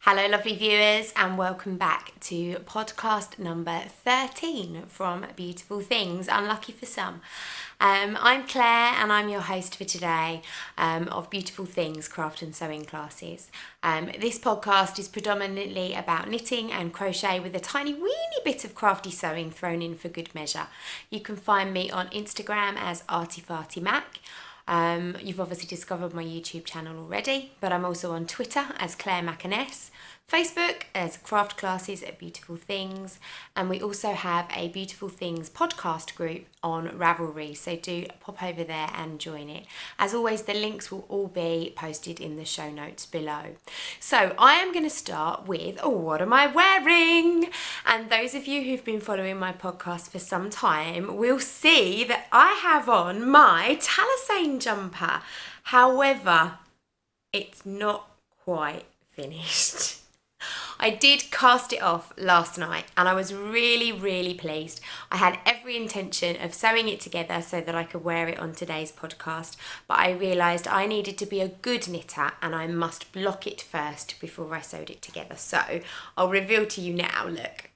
Hello lovely viewers and welcome back to podcast number 13 from Beautiful Things, unlucky for some. I'm Claire and I'm your host for today of Beautiful Things Craft and Sewing Classes. This podcast is predominantly about knitting and crochet with a tiny weeny bit of crafty sewing thrown in for good measure. You can find me on Instagram as ArtyFartyMac. You've obviously discovered my YouTube channel already, but I'm also on Twitter as Claire Macaness, Facebook as Craft Classes at Beautiful Things, and we also have a Beautiful Things podcast group on Ravelry, so do pop over there and join it. As always, the links will all be posted in the show notes below. So I am going to start with, what am I wearing? And those of you who've been following my podcast for some time will see that I have on my Talisein jumper. However, it's not quite finished. I did cast it off last night and I was really pleased. I had every intention of sewing it together so that I could wear it on today's podcast, but I realised I needed to be a good knitter and I must block it first before I sewed it together. So I'll reveal to you now, look.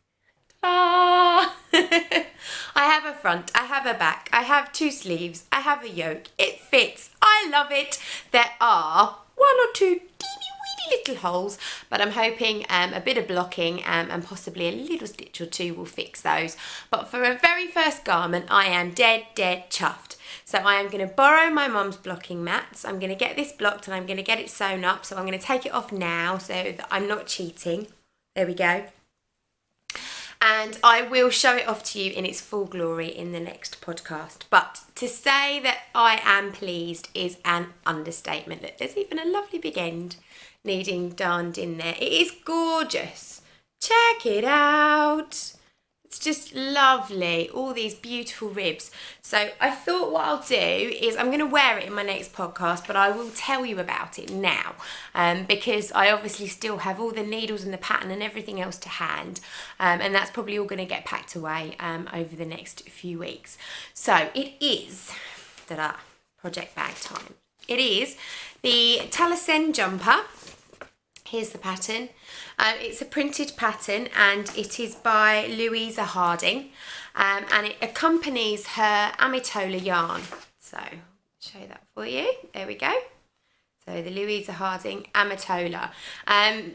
Ta-da! I have a front, I have a back, I have two sleeves, I have a yoke. It fits, I love it. There are one or two little holes, but I'm hoping a bit of blocking and possibly a little stitch or two will fix those. But for a very first garment, I am dead chuffed. So I am going to borrow my mum's blocking mats. I'm going to get this blocked and I'm going to get it sewn up. So I'm going to take it off now so that I'm not cheating. There we go. And I will show it off to you in its full glory in the next podcast. But to say that I am pleased is an understatement. Look, there's even a lovely big end needing darned in there. It is gorgeous. Check it out. It's just lovely. All these beautiful ribs. So I thought what I'll do is I'm going to wear it in my next podcast, but I will tell you about it now because I obviously still have all the needles and the pattern and everything else to hand, and that's probably all going to get packed away over the next few weeks. So it is project bag time. It is the Talisein jumper. Here's the pattern. It's a printed pattern and it is by Louise Harding and it accompanies her Amitola yarn. So I'll show that for you. There we go. So the Louise Harding Amitola.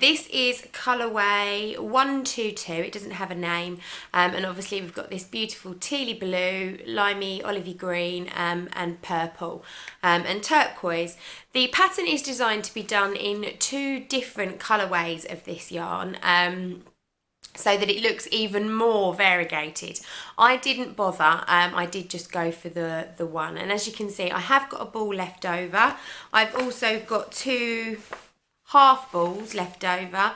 This is colourway 122. It doesn't have a name. And obviously we've got this beautiful tealy blue, limey, olivey green and purple and turquoise. The pattern is designed to be done in two different colourways of this yarn. So that it looks even more variegated. I didn't bother, I did just go for the one. And as you can see, I have got a ball left over. I've also got two half balls left over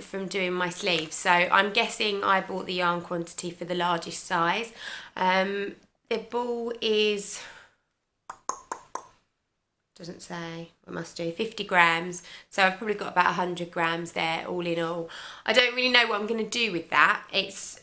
from doing my sleeves. So I'm guessing I bought the yarn quantity for the largest size. The ball is, doesn't say, I must do 50 grams, so I've probably got about 100 grams there all in all. I don't really know what I'm going to do with that. It's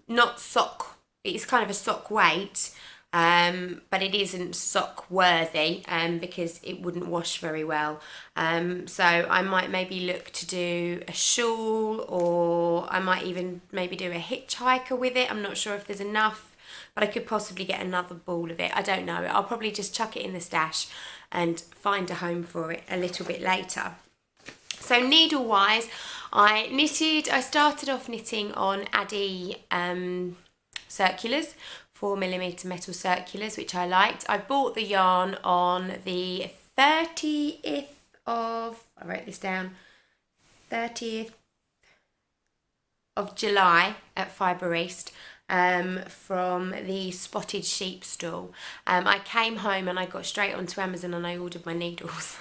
not sock, it's kind of a sock weight, but it isn't sock worthy because it wouldn't wash very well. So I might maybe look to do a shawl, or I might even maybe do a hitchhiker with it. I'm not sure if there's enough, but I could possibly get another ball of it. I don't know. I'll probably just chuck it in the stash and find a home for it a little bit later. So needle-wise, I started off knitting on Addy circulars, 4mm metal circulars, which I liked. I bought the yarn on the 30th of, I wrote this down, 30th of July at Fibre East. From the Spotted Sheep stall. I came home and I got straight onto Amazon and I ordered my needles.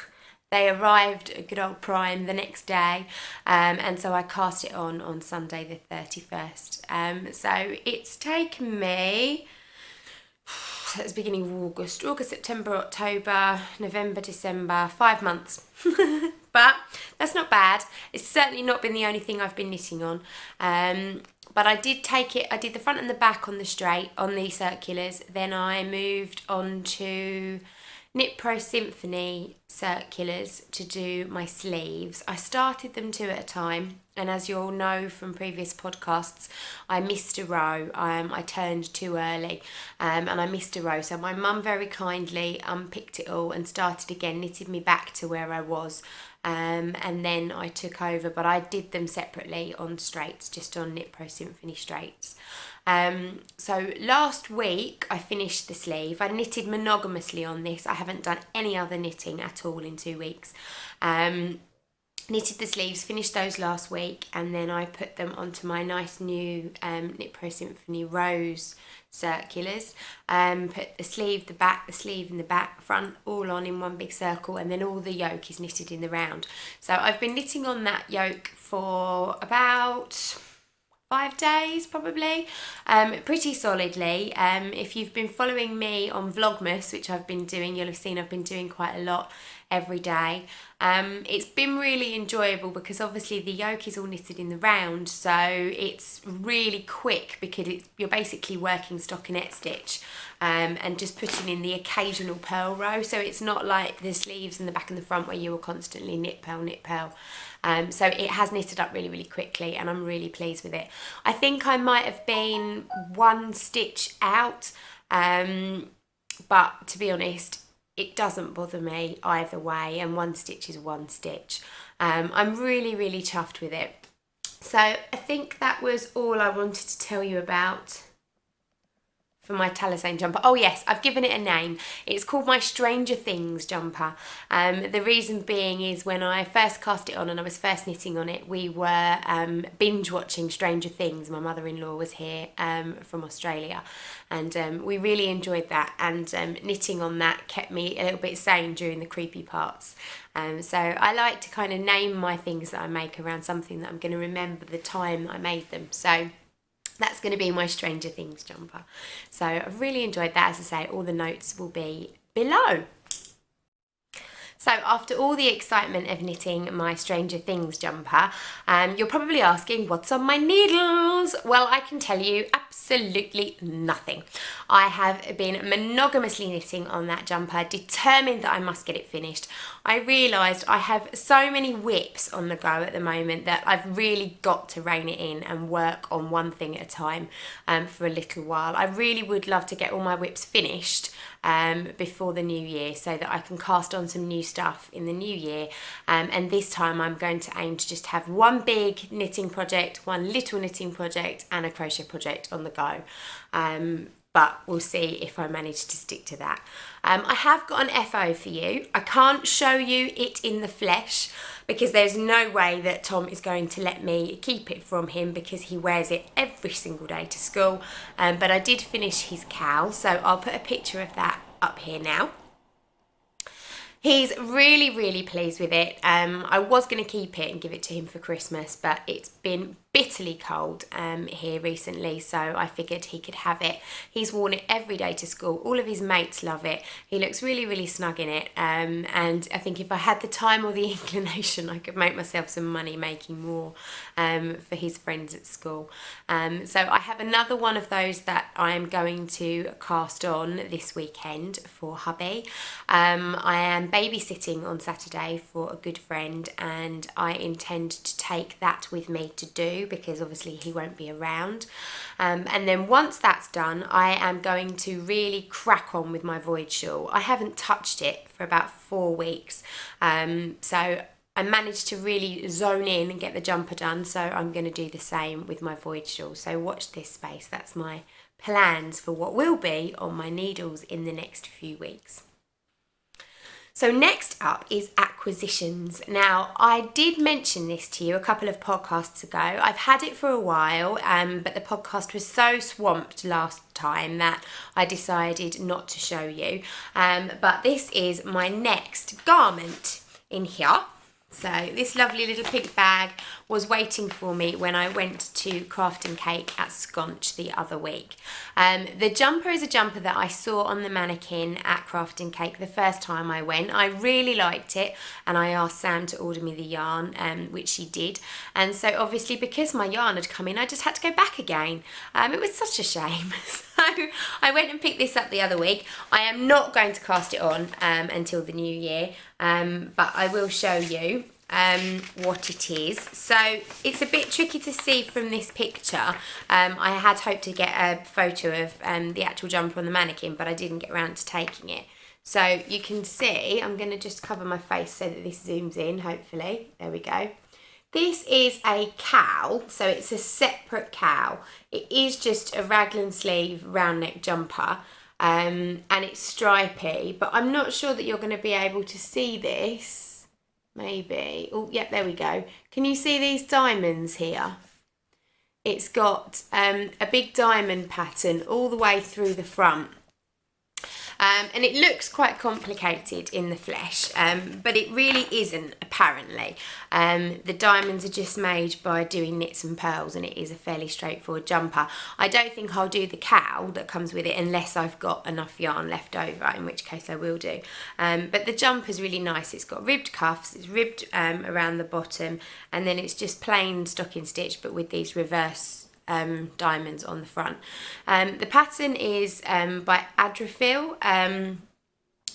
They arrived at good old Prime the next day, and so I cast it on Sunday the 31st. So it's taken me, it's the beginning of August, September, October, November, December, 5 months. But that's not bad. It's certainly not been the only thing I've been knitting on. But I did the front and the back on the straight, on the circulars. Then I moved on to Knit Pro Symphony circulars to do my sleeves. I started them 2 at a time, and as you all know from previous podcasts, I missed a row. I turned too early, and I missed a row. So my mum very kindly unpicked it all and started again, knitted me back to where I was. And then I took over, but I did them separately on straights, just on Knit Pro Symphony straights. So last week I finished the sleeve. I knitted monogamously on this. I haven't done any other knitting at all in 2 weeks. Knitted the sleeves, finished those last week, and then I put them onto my nice new Knit Pro Symphony Rose circulars. Put the sleeve, the back, the sleeve and the back, front, all on in one big circle, and then all the yoke is knitted in the round. So I've been knitting on that yoke for about 5 days probably, pretty solidly. If you've been following me on Vlogmas, which I've been doing, you'll have seen I've been doing quite a lot every day. It's been really enjoyable because obviously the yoke is all knitted in the round, so it's really quick because you're basically working stockinette stitch and just putting in the occasional purl row, so it's not like the sleeves and the back and the front where you will constantly knit purl. So it has knitted up really, really quickly, and I'm really pleased with it. I think I might have been 1 stitch out, but to be honest, it doesn't bother me either way, and 1 stitch is 1 stitch. I'm really, really chuffed with it. So I think that was all I wanted to tell you about for my Talisein jumper. Oh yes, I've given it a name. It's called my Stranger Things jumper. The reason being is when I first cast it on and I was first knitting on it, we were binge watching Stranger Things. My mother-in-law was here from Australia, and we really enjoyed that, and knitting on that kept me a little bit sane during the creepy parts. So I like to kind of name my things that I make around something that I'm going to remember the time I made them. So that's going to be my Stranger Things jumper. So I've really enjoyed that. As I say, all the notes will be below. So after all the excitement of knitting my Stranger Things jumper, you're probably asking, what's on my needles? Well, I can tell you absolutely nothing. I have been monogamously knitting on that jumper, determined that I must get it finished. I realised I have so many whips on the go at the moment that I've really got to rein it in and work on one thing at a time for a little while. I really would love to get all my whips finished before the new year, so that I can cast on some new stuff in the new year, and this time I'm going to aim to just have 1 big knitting project, 1 little knitting project, and a crochet project on the go. But we'll see if I manage to stick to that. I have got an FO for you. I can't show you it in the flesh because there's no way that Tom is going to let me keep it from him because he wears it every single day to school. But I did finish his cowl, so I'll put a picture of that up here now. He's really, really pleased with it. I was going to keep it and give it to him for Christmas, but it's been bitterly cold here recently, so I figured he could have it. He's worn it every day to school. All of his mates love it. He looks really, really snug in it, and I think if I had the time or the inclination, I could make myself some money making more for his friends at school. So I have another one of those that I'm going to cast on this weekend for hubby. I am babysitting on Saturday for a good friend, and I intend to take that with me to do, because obviously he won't be around. And then once that's done, I am going to really crack on with my void shawl. I haven't touched it for about 4 weeks, so I managed to really zone in and get the jumper done, so I'm going to do the same with my void shawl. So watch this space. That's my plans for what will be on my needles in the next few weeks. So next up is acquisitions. Now, I did mention this to you a couple of podcasts ago. I've had it for a while, but the podcast was so swamped last time that I decided not to show you. But this is my next garment in here. So this lovely little pink bag was waiting for me when I went to Craft and Cake at Sconch the other week. The jumper is a jumper that I saw on the mannequin at Craft and Cake the first time I went. I really liked it, and I asked Sam to order me the yarn, which she did. And so obviously because my yarn had come in, I just had to go back again. It was such a shame. So I went and picked this up the other week. I am not going to cast it on until the new year, but I will show you what it is. So it's a bit tricky to see from this picture. I had hoped to get a photo of the actual jumper on the mannequin, but I didn't get around to taking it. So you can see, I'm going to just cover my face so that this zooms in, hopefully. There we go. This is a cowl, so it's a separate cowl. It is just a raglan sleeve round neck jumper, and it's stripy, but I'm not sure that you're going to be able to see this. Maybe. Oh, yep, there we go. Can you see these diamonds here? It's got a big diamond pattern all the way through the front. And it looks quite complicated in the flesh, but it really isn't, apparently. The diamonds are just made by doing knits and pearls, and it is a fairly straightforward jumper. I don't think I'll do the cowl that comes with it unless I've got enough yarn left over, in which case I will do. But the jumper's really nice. It's got ribbed cuffs, it's ribbed around the bottom, and then it's just plain stocking stitch, but with these reverse diamonds on the front. The pattern is by Adrafil, and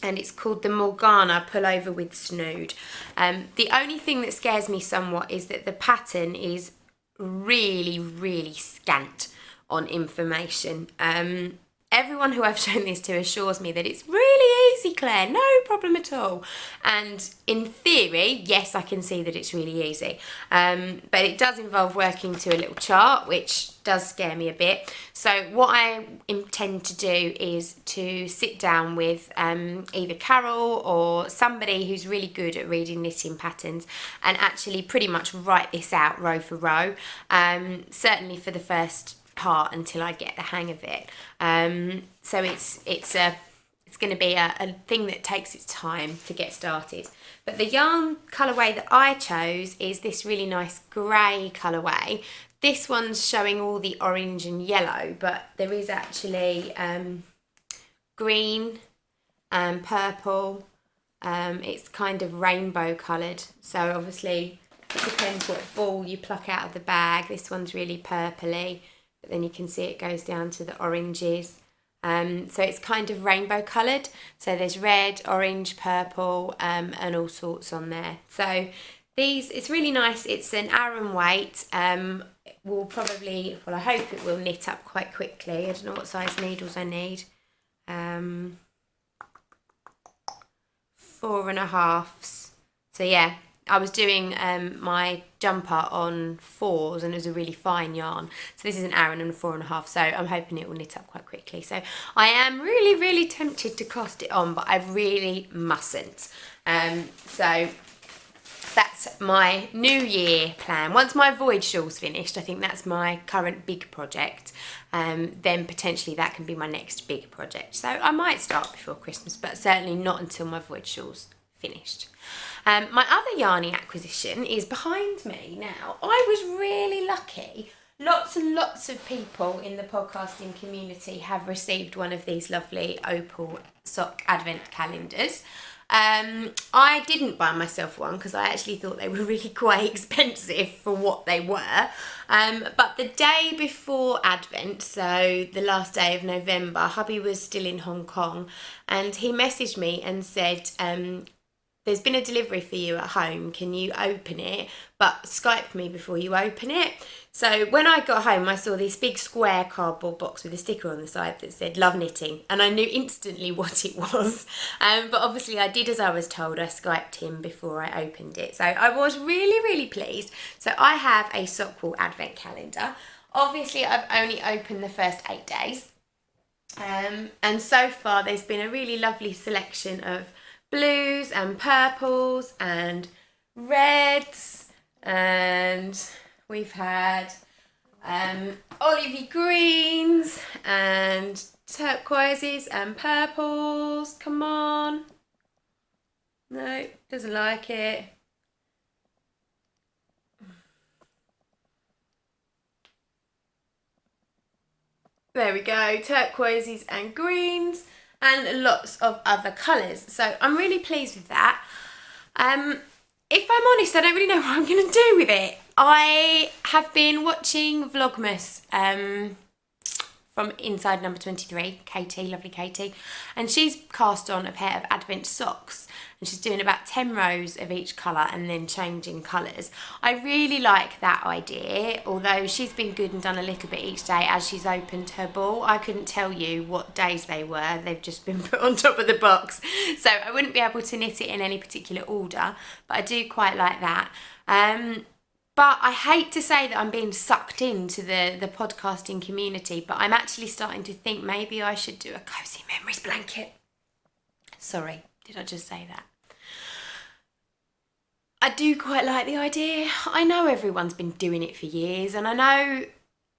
it's called the Morgana Pullover with Snood. The only thing that scares me somewhat is that the pattern is really scant on information. Everyone who I've shown this to assures me that it's really easy, Claire, no problem at all. And in theory, yes, I can see that it's really easy. But it does involve working to a little chart, which does scare me a bit. So what I intend to do is to sit down with either Carol or somebody who's really good at reading knitting patterns and actually pretty much write this out row for row, certainly for the first part until I get the hang of it. So it's going to be a thing that takes its time to get started. But the yarn colourway that I chose is this really nice grey colourway. This one's showing all the orange and yellow, but there is actually green and purple. It's kind of rainbow coloured, so obviously it depends what ball you pluck out of the bag. This one's really purpley, but then you can see it goes down to the oranges. So it's kind of rainbow coloured. So there's red, orange, purple, and all sorts on there. So it's really nice. It's an Aran weight. Will probably, well, I hope it will knit up quite quickly. I don't know what size needles I need. 4.5. So yeah, I was doing my jumper on 4s, and it was a really fine yarn. So this is an Aran and a 4.5, so I'm hoping it will knit up quite quickly. So I am really tempted to cast it on, but I really mustn't. So that's my New Year plan. Once my void shawl's finished, I think that's my current big project. Then potentially that can be my next big project. So I might start before Christmas, but certainly not until my void shawl's finished. My other yarny acquisition is behind me now. I was really lucky. Lots and lots of people in the podcasting community have received one of these lovely opal sock advent calendars. I didn't buy myself one because I actually thought they were really quite expensive for what they were. But the day before Advent, so the last day of November, hubby was still in Hong Kong, and he messaged me and said, there's been a delivery for you at home, can you open it? But Skype me before you open it. So when I got home, I saw this big square cardboard box with a sticker on the side that said love knitting, and I knew instantly what it was. But obviously I did as I was told. I Skyped him before I opened it. So I was really pleased. So I have a Sockwall advent calendar. Obviously I've only opened the first 8 days. And so far there's been a really lovely selection of blues and purples and reds, and we've had olivey greens and turquoises and purples. Come on. No, doesn't like it. There we go, turquoises and greens and lots of other colours. So I'm really pleased with that. If I'm honest, I don't really know what I'm going to do with it. I have been watching Vlogmas from Inside Number 23, Katie, lovely Katie, and she's cast on a pair of Advent socks, and she's doing about 10 rows of each colour and then changing colours. I really like that idea, although she's been good and done a little bit each day as she's opened her ball. I couldn't tell you what days they were, they've just been put on top of the box, so I wouldn't be able to knit it in any particular order, but I do quite like that. But I hate to say that I'm being sucked into the podcasting community, but I'm actually starting to think maybe I should do a Cozy Memories blanket. Sorry, did I just say that? I do quite like the idea. I know everyone's been doing it for years, and I know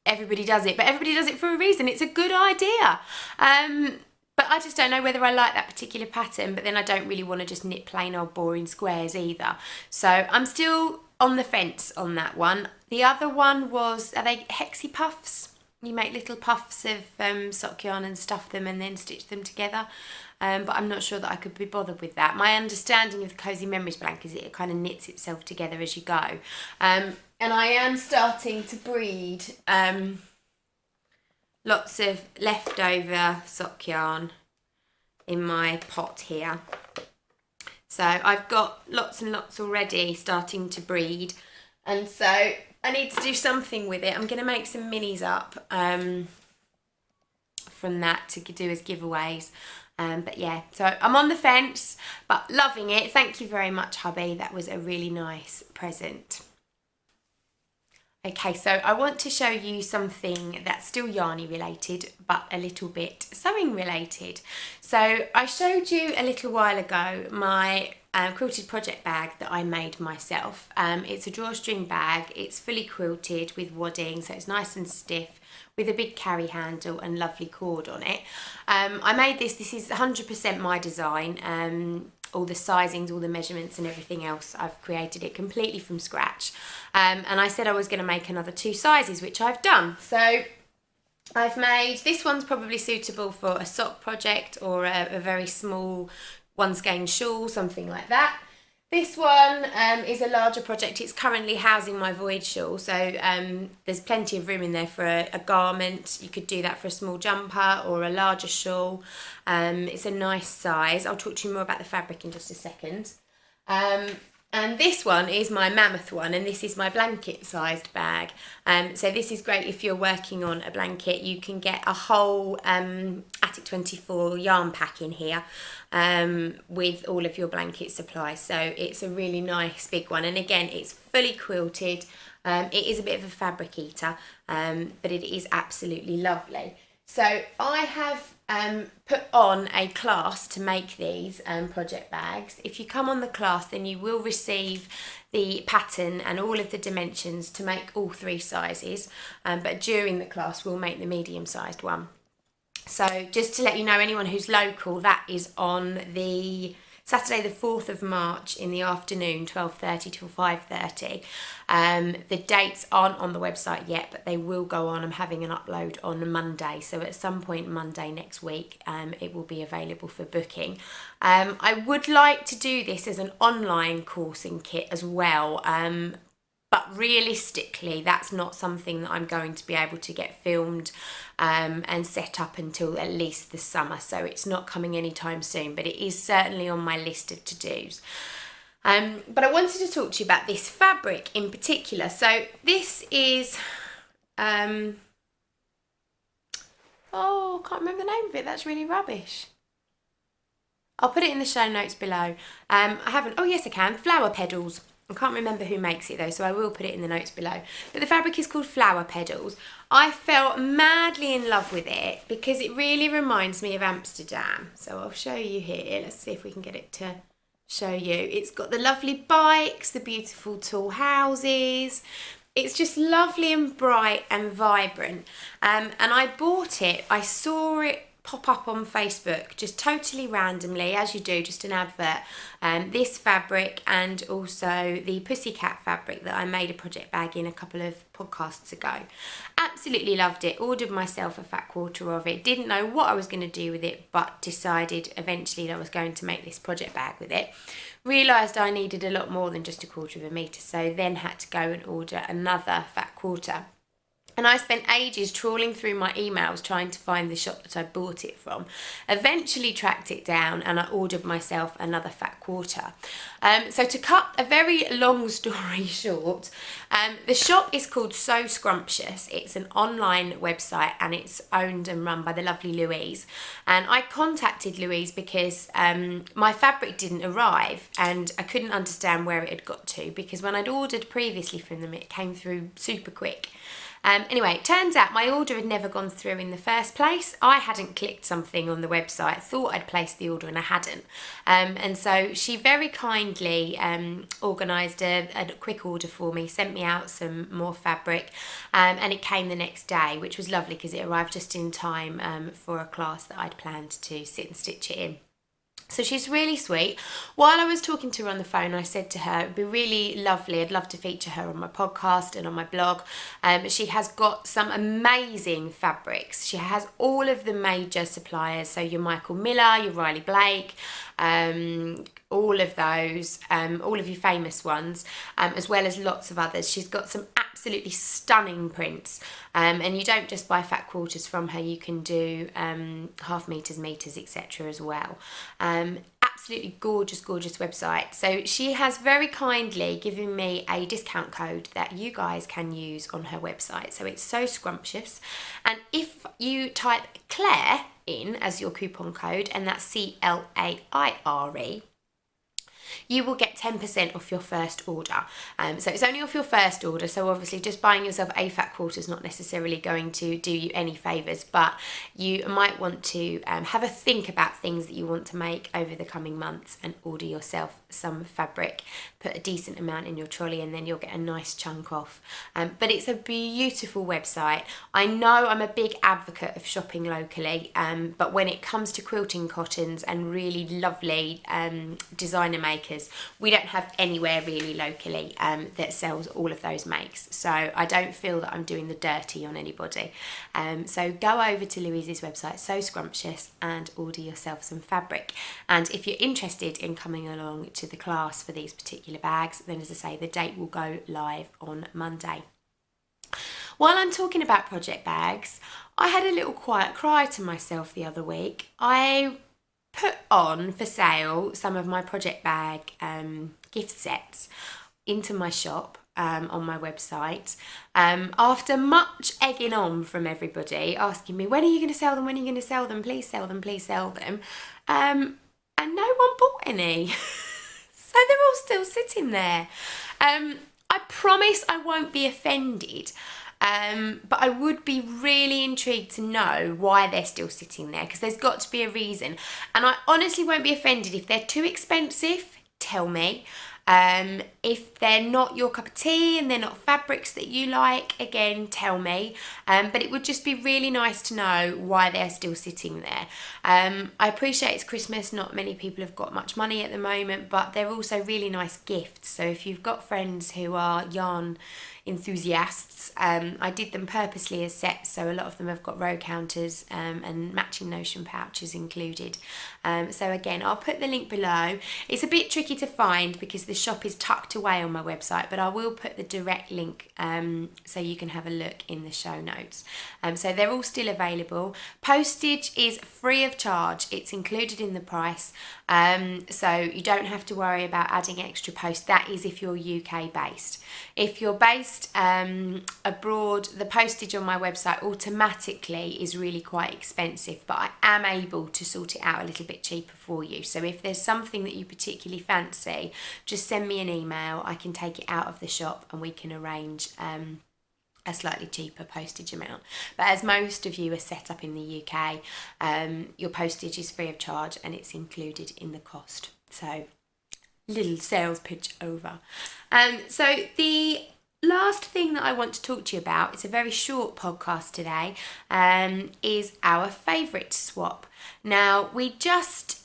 everybody does it, but everybody does it for a reason. It's a good idea. But I just don't know whether I like that particular pattern, but then I don't really want to just knit plain old boring squares either. So I'm still on the fence on that one. The other one was, are they hexie puffs? You make little puffs of sock yarn and stuff them and then stitch them together. But I'm not sure that I could be bothered with that. My understanding of the Cozy Memories blanket is it kind of knits itself together as you go. And I am starting to breed lots of leftover sock yarn in my pot here. So I've got lots and lots already starting to breed, and so I need to do something with it. I'm going to make some minis up from that to do as giveaways. But yeah, so I'm on the fence, but loving it. Thank you very much, hubby. That was a really nice present. Okay, so I want to show you something that's still yarny related, but a little bit sewing related. So I showed you a little while ago my quilted project bag that I made myself. It's a drawstring bag. It's fully quilted with wadding, so it's nice and stiff, with a big carry handle and lovely cord on it. I made this is 100% my design. All the sizings, all the measurements and everything else, I've created it completely from scratch. And I said I was going to make another 2 sizes, which I've done. So I've made, this one's probably suitable for a sock project or a very small one-skein shawl, something like that. This one is a larger project. It's currently housing my void shawl, so there's plenty of room in there for a garment. You could do that for a small jumper or a larger shawl. It's a nice size. I'll talk to you more about the fabric in just a second. And this one is my mammoth one, and this is my blanket sized bag. So this is great if you're working on a blanket. You can get a whole Attic 24 yarn pack in here with all of your blanket supplies. So it's a really nice big one, and again it's fully quilted. It is a bit of a fabric eater, but it is absolutely lovely. So I have put on a class to make these project bags. If you come on the class, then you will receive the pattern and all of the dimensions to make all 3 sizes, but during the class we'll make the medium sized one. So just to let you know, anyone who's local, that is on the Saturday the 4th of March in the afternoon, 12:30 till 5:30. The dates aren't on the website yet, but they will go on. I'm having an upload on Monday, so at some point Monday next week it will be available for booking. I would like to do this as an online coursing kit as well, but realistically that's not something that I'm going to be able to get filmed and set up until at least the summer, so it's not coming anytime soon, but it is certainly on my list of to-dos. But I wanted to talk to you about this fabric in particular. So this is oh, I can't remember the name of it, that's really rubbish. I'll put it in the show notes below. I haven't, oh yes I can, Flower Petals. I can't remember who makes it though, so I will put it in the notes below. But the fabric is called Flower Petals. I fell madly in love with it because it really reminds me of Amsterdam. So I'll show you here. Let's see if we can get it to show you. It's got the lovely bikes, the beautiful tall houses. It's just lovely and bright and vibrant. And I bought it, I saw it pop up on Facebook just totally randomly, as you do, just an advert, this fabric and also the Pussycat fabric that I made a project bag in a couple of podcasts ago. Absolutely loved it, ordered myself a fat quarter of it, didn't know what I was going to do with it, but decided eventually that I was going to make this project bag with it. Realised I needed a lot more than just a quarter of a metre, so then had to go and order another fat quarter. And I spent ages trawling through my emails trying to find the shop that I bought it from. Eventually tracked it down and I ordered myself another fat quarter. So to cut a very long story short, the shop is called So Scrumptious. It's an online website and it's owned and run by the lovely Louise. And I contacted Louise because my fabric didn't arrive and I couldn't understand where it had got to, because when I'd ordered previously from them, it came through super quick. Anyway, it turns out my order had never gone through in the first place. I hadn't clicked something on the website, thought I'd placed the order and I hadn't. And so she very kindly organised a quick order for me, sent me out some more fabric, and it came the next day, which was lovely because it arrived just in time for a class that I'd planned to sit and stitch it in. So she's really sweet. While I was talking to her on the phone, I said to her, it'd be really lovely, I'd love to feature her on my podcast and on my blog. She has got some amazing fabrics. She has all of the major suppliers, so your Michael Miller, your Riley Blake, all of those, all of your famous ones, as well as lots of others. She's got some absolutely stunning prints, and you don't just buy fat quarters from her, you can do half meters, etc. as well. Absolutely gorgeous website. So she has very kindly given me a discount code that you guys can use on her website. So it's So Scrumptious, and if you type Claire in as your coupon code, and that's CLAIRE, you will get 10% off your first order. So it's only off your first order, so obviously just buying yourself a fat quarter is not necessarily going to do you any favours, but you might want to have a think about things that you want to make over the coming months and order yourself some fabric, put a decent amount in your trolley, and then you'll get a nice chunk off. But it's a beautiful website. I know I'm a big advocate of shopping locally, but when it comes to quilting cottons and really lovely designer makers, we don't have anywhere really locally that sells all of those makes, so I don't feel that I'm doing the dirty on anybody. So go over to Louise's website, So Scrumptious, and order yourself some fabric. And if you're interested in coming along to the class for these particular bags, then as I say, the date will go live on Monday. While I'm talking about project bags, I had a little quiet cry to myself the other week. I put on for sale some of my project bag gift sets into my shop on my website, after much egging on from everybody asking me, when are you going to sell them, when are you going to sell them, please sell them, please sell them, and no one bought any. So they're all still sitting there. I promise I won't be offended, but I would be really intrigued to know why they're still sitting there, because there's got to be a reason. And I honestly won't be offended if they're too expensive, tell me. If they're not your cup of tea and they're not fabrics that you like, again, tell me. But it would just be really nice to know why they're still sitting there. I appreciate it's Christmas, not many people have got much money at the moment, but they're also really nice gifts. So if you've got friends who are yarn enthusiasts, I did them purposely as sets, so a lot of them have got row counters and matching notion pouches included. So again, I'll put the link below. It's a bit tricky to find because the shop is tucked away on my website, but I will put the direct link so you can have a look in the show notes. So they're all still available. Postage is free of charge, it's included in the price, so you don't have to worry about adding extra post. That is if you're UK based. If you're based abroad, the postage on my website automatically is really quite expensive, but I am able to sort it out a little bit cheaper for you. So if there's something that you particularly fancy, just send me an email, I can take it out of the shop and we can arrange a slightly cheaper postage amount. But as most of you are set up in the UK, your postage is free of charge and it's included in the cost. So little sales pitch over. So the last thing that I want to talk to you about, it's a very short podcast today, is our favourite swap. Now, we just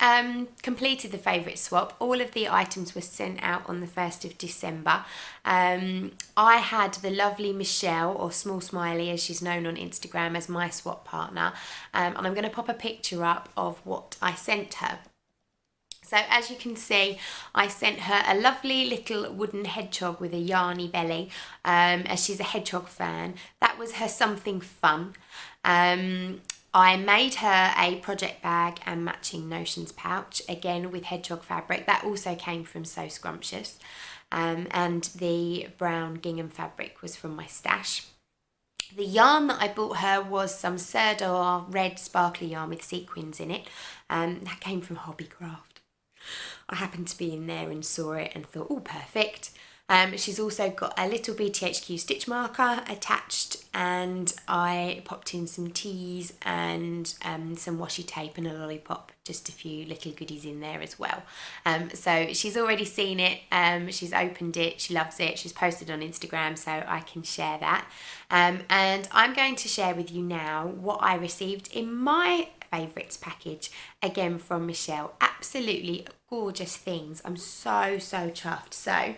completed the favourite swap. All of the items were sent out on the 1st of December. I had the lovely Michelle, or Small Smiley as she's known on Instagram, as my swap partner. And I'm going to pop a picture up of what I sent her. So as you can see, I sent her a lovely little wooden hedgehog with a yarny belly, as she's a hedgehog fan. That was her something fun. I made her a project bag and matching notions pouch, again with hedgehog fabric. That also came from So Scrumptious. And the brown gingham fabric was from my stash. The yarn that I bought her was some Serdar red sparkly yarn with sequins in it. That came from Hobbycraft. I happened to be in there and saw it and thought, oh, perfect. She's also got a little BTHQ stitch marker attached, and I popped in some teas and some washi tape and a lollipop, just a few little goodies in there as well. So she's already seen it, she's opened it, she loves it, she's posted on Instagram, so I can share that. And I'm going to share with you now what I received in my favourites package, again from Michelle. Absolutely gorgeous things. I'm so chuffed. So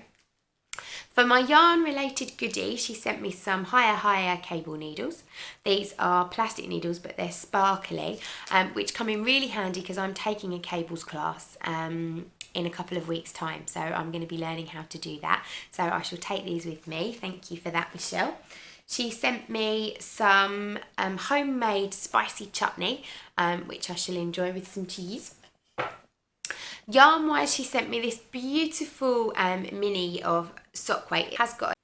for my yarn related goodie, she sent me some higher cable needles. These are plastic needles, but they're sparkly, which come in really handy because I'm taking a cables class in a couple of weeks' time, so I'm going to be learning how to do that, so I shall take these with me. Thank you for that, Michelle. She sent me some homemade spicy chutney, which I shall enjoy with some cheese. Yarn-wise, she sent me this beautiful mini of sock weight. It has got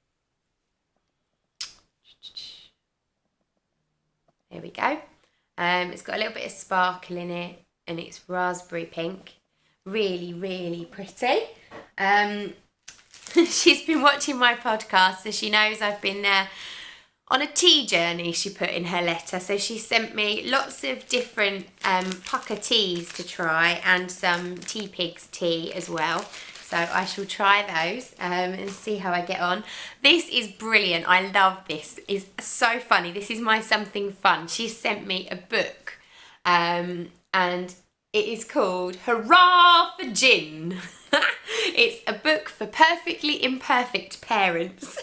there we go. It's got a little bit of sparkle in it, and it's raspberry pink. Really pretty. She's been watching my podcast, so she knows I've been there on a tea journey, she put in her letter. So she sent me lots of different pucker teas to try, and some Tea Pigs tea as well. So I shall try those and see how I get on. This is brilliant. I love this. It's so funny. This is my something fun. She sent me a book, and it is called Hurrah for Gin. It's a book for perfectly imperfect parents,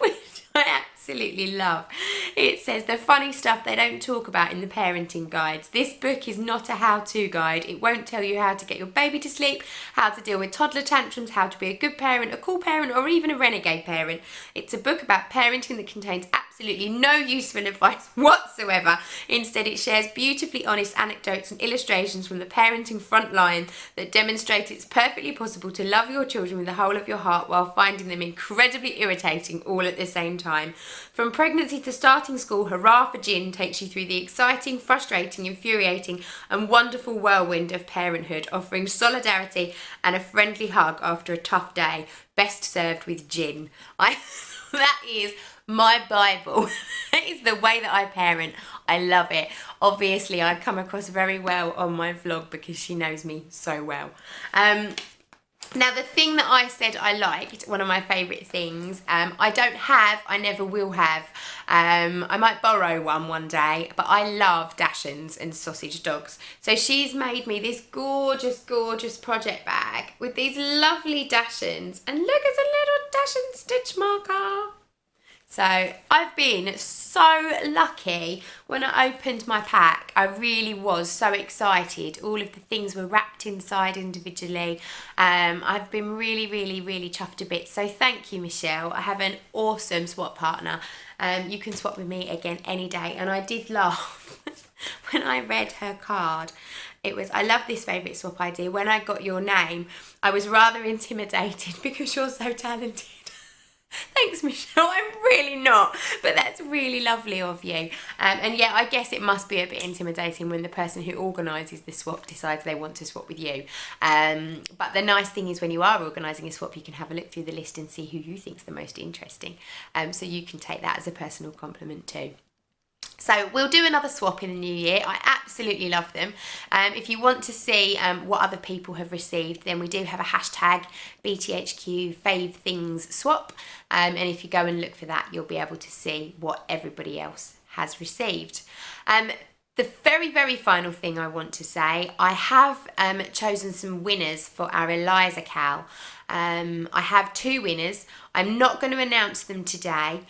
which I absolutely love. It says the funny stuff they don't talk about in the parenting guides. This book is not a how-to guide. It won't tell you how to get your baby to sleep, how to deal with toddler tantrums, how to be a good parent, a cool parent, or even a renegade parent. It's a book about parenting that contains absolutely no useful advice whatsoever. Instead, it shares beautifully honest anecdotes and illustrations from the parenting front line that demonstrate it's perfectly possible to love your children with the whole of your heart while finding them incredibly irritating all at the same time. From pregnancy to starting school, Hurrah for Gin takes you through the exciting, frustrating, infuriating and wonderful whirlwind of parenthood, offering solidarity and a friendly hug after a tough day, best served with gin. That is my Bible. That is the way that I parent. I love it. Obviously, I come across very well on my vlog because she knows me so well. Now, the thing that I said I liked, one of my favourite things, I never will have. I might borrow one day, but I love Dachshunds and sausage dogs. So she's made me this gorgeous project bag with these lovely Dachshunds. And look, it's a little Dachshund stitch marker. So I've been so lucky. When I opened my pack, I really was so excited. All of the things were wrapped inside individually. I've been really chuffed to bits. So thank you, Michelle. I have an awesome swap partner. You can swap with me again any day. And I did laugh when I read her card. It was, I love this favourite swap idea. When I got your name, I was rather intimidated because you're so talented. Thanks, Michelle. I'm really not, but that's really lovely of you. And yeah, I guess it must be a bit intimidating when the person who organises the swap decides they want to swap with you. But the nice thing is when you are organising a swap, you can have a look through the list and see who you think's the most interesting. So you can take that as a personal compliment too. So we'll do another swap in the new year. I absolutely love them. If you want to see what other people have received, then we do have a hashtag BTHQ Fave Things Swap. And if you go and look for that, you'll be able to see what everybody else has received. The very, very final thing I want to say, I have chosen some winners for our Eliza Cal. I have 2 winners. I'm not going to announce them today.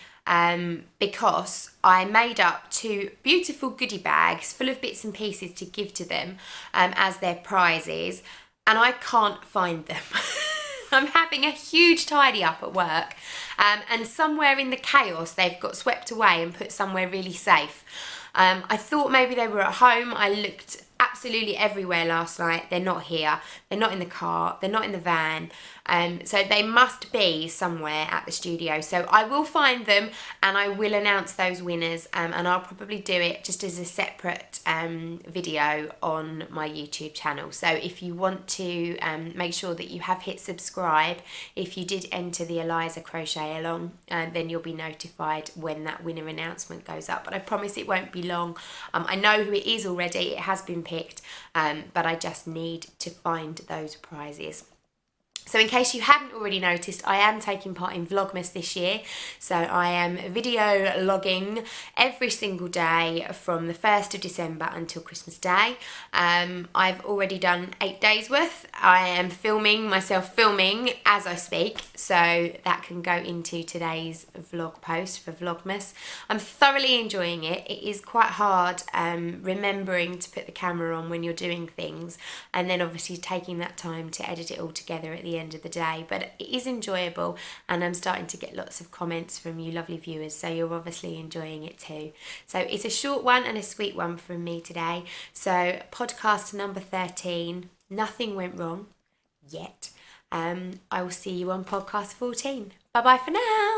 Because I made up 2 beautiful goodie bags full of bits and pieces to give to them as their prizes, and I can't find them. I'm having a huge tidy up at work, and somewhere in the chaos they've got swept away and put somewhere really safe. I thought maybe they were at home. I looked absolutely everywhere last night. They're not here. They're not in the car. They're not in the van. So they must be somewhere at the studio. So I will find them and I will announce those winners, and I'll probably do it just as a separate video on my YouTube channel. So if you want to make sure that you have hit subscribe, if you did enter the Eliza Crochet Along, then you'll be notified when that winner announcement goes up. But I promise it won't be long. I know who it is already. It has been picked, but I just need to find those prizes. So in case you hadn't already noticed, I am taking part in Vlogmas this year. So I am video logging every single day from the 1st of December until Christmas Day. I've already done 8 days worth. I am filming myself filming as I speak, so that can go into today's vlog post for Vlogmas. I'm thoroughly enjoying it. It is quite hard remembering to put the camera on when you're doing things, and then obviously taking that time to edit it all together at the end of the day, but it is enjoyable, and I'm starting to get lots of comments from you lovely viewers, so you're obviously enjoying it too. So it's a short one and a sweet one from me today. So podcast number 13, nothing went wrong yet. I will see you on podcast 14. Bye bye for now.